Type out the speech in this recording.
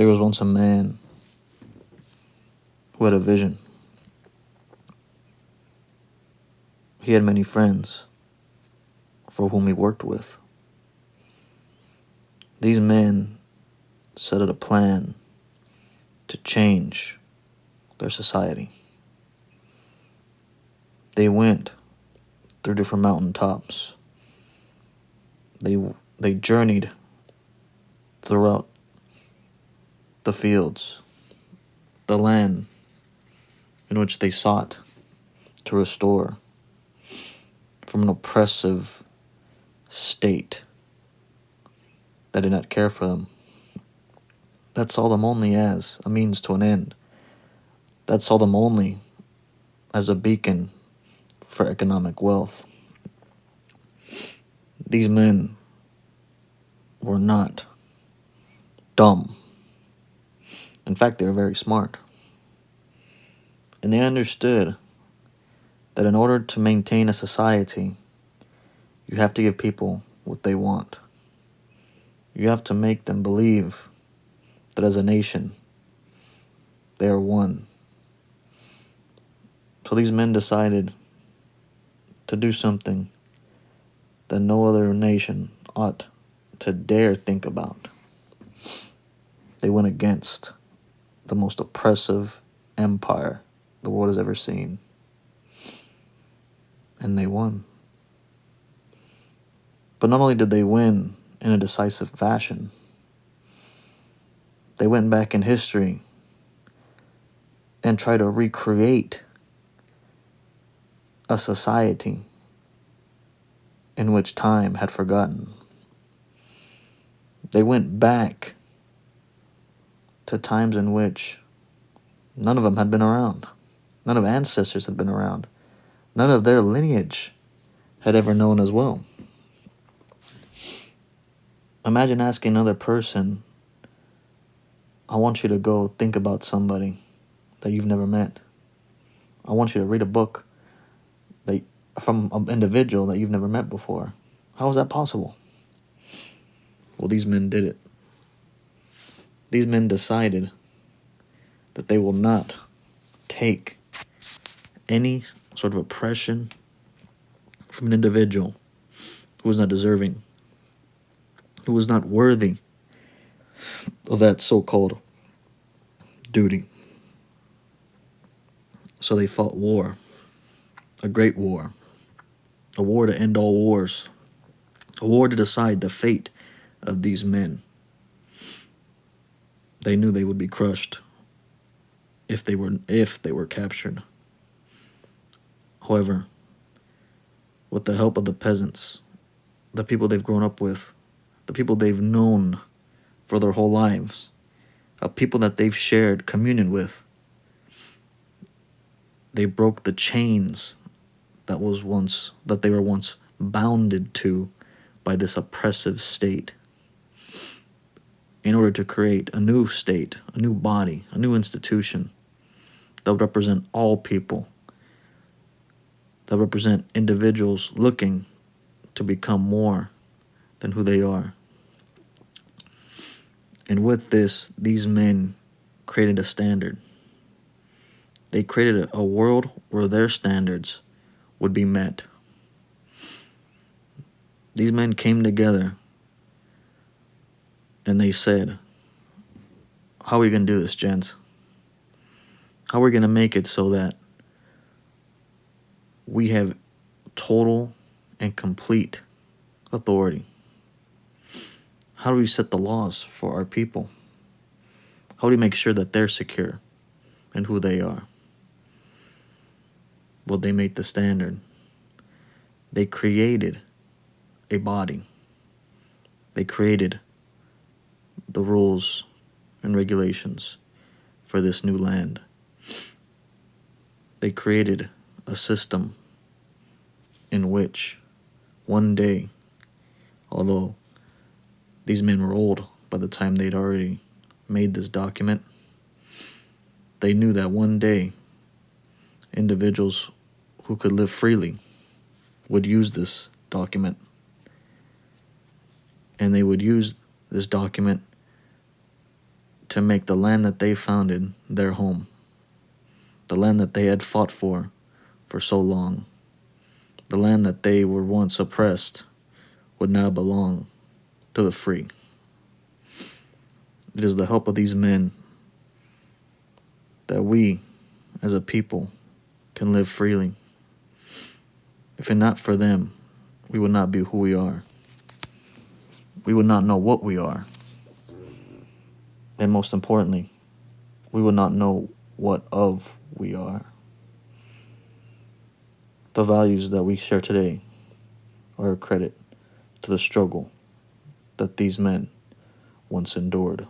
There was once a man who had a vision. He had many friends for whom he worked with. These men set out a plan to change their society. They went through different mountaintops. They journeyed throughout the fields, the land in which they sought to restore from an oppressive state that did not care for them, that saw them only as a means to an end, that saw them only as a beacon for economic wealth. These men were not dumb. In fact, they were very smart. And they understood that in order to maintain a society, you have to give people what they want. You have to make them believe that as a nation, they are one. So these men decided to do something that no other nation ought to dare think about. They went against the most oppressive empire the world has ever seen. And they won. But not only did they win in a decisive fashion, they went back in history and tried to recreate a society in which time had forgotten. They went back to times in which none of them had been around. None of ancestors had been around. None of their lineage had ever known as well. Imagine asking another person, I want you to go think about somebody that you've never met. I want you to read a book from an individual that you've never met before. How is that possible? Well, these men did it. These men decided that they will not take any sort of oppression from an individual who is not deserving, who is not worthy of that so-called duty. So they fought war, a great war, a war to end all wars, a war to decide the fate of these men. They knew they would be crushed if they were captured. However, with the help of the peasants, the people they've grown up with, the people they've known for their whole lives, people that they've shared communion with, they broke the chains that they were once bounded to by this oppressive state, in order to create a new state, a new body, a new institution that would represent all people, that represent individuals looking to become more than who they are. And with this, these men created a standard. They created a world where their standards would be met. These men came together and they said, how are we going to do this, gents? How are we going to make it so that we have total and complete authority? How do we set the laws for our people? How do we make sure that they're secure in who they are? Well, they made the standard. They created a body. They created the rules and regulations for this new land. They created a system in which one day, although these men were old by the time they'd already made this document, they knew that one day individuals who could live freely would use this document. And they would use this document to make the land that they founded their home, the land that they had fought for so long, the land that they were once oppressed would now belong to the free. It is the help of these men that we, as a people, can live freely. If it not for them, we would not be who we are. We would not know what we are. And most importantly, we would not know what of we are. The values that we share today are a credit to the struggle that these men once endured.